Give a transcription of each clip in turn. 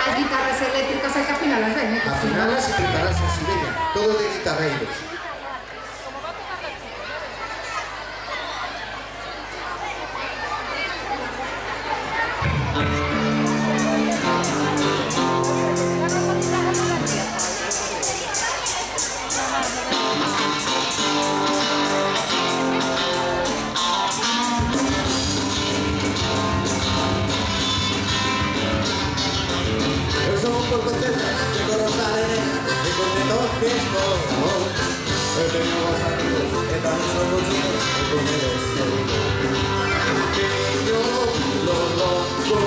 As guitarras eléctricas hai que afinalas ben, que Afinalas e prepararse así, veña, todo de guitarreiros. Eu son un pouco cerca de Corozal e contento que estou. Eu teño vos amigos e tamén son vecinos e con eles seguro. Teño lo loco,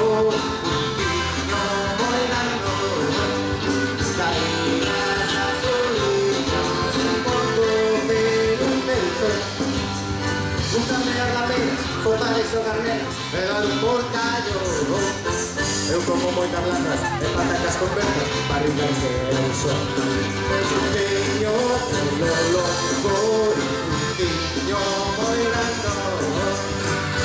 funciño moi grande, caídas as orillas, un pouco pero un penso. Gústame as lapeiras, fozales o garnelas, e dar un porcallo. Eu como moitas latas e patacas con vergas, barrigas de eu son. Teño pelo loco e funciño moi grande,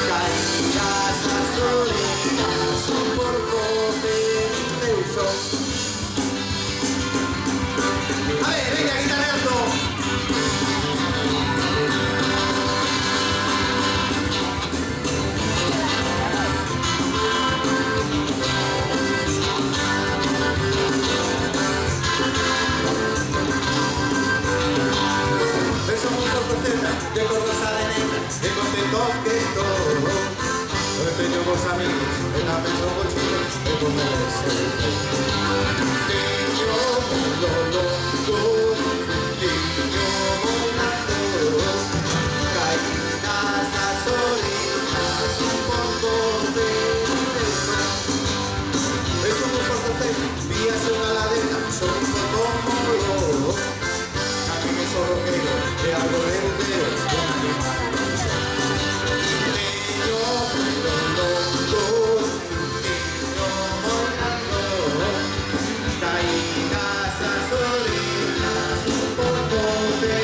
caídas as orillas, un porco de eu son. A ver, venga, guitarreando. De Corozal e negra, e contento que estou. Eu teño vos amigos, e tamén son vos chicos, e con eles teño pelo loco, funciño moi grande, caídas as orillas, un pouco de vento. Eu son un portocelo, víase unha ladera, son un pouco molo. Camino solo creo que algo heredero de un animal. Teño pelo loco, funciño moi grande, caídas as orillas, un pouco de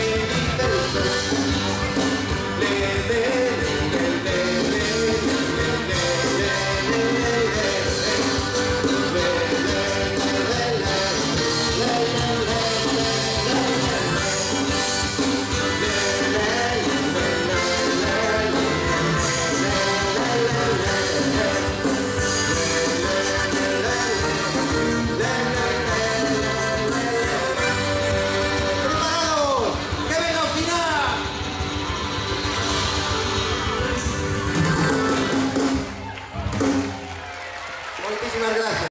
vento. Le, le, le, le, le, le, le, le, le, Muchísimas gracias.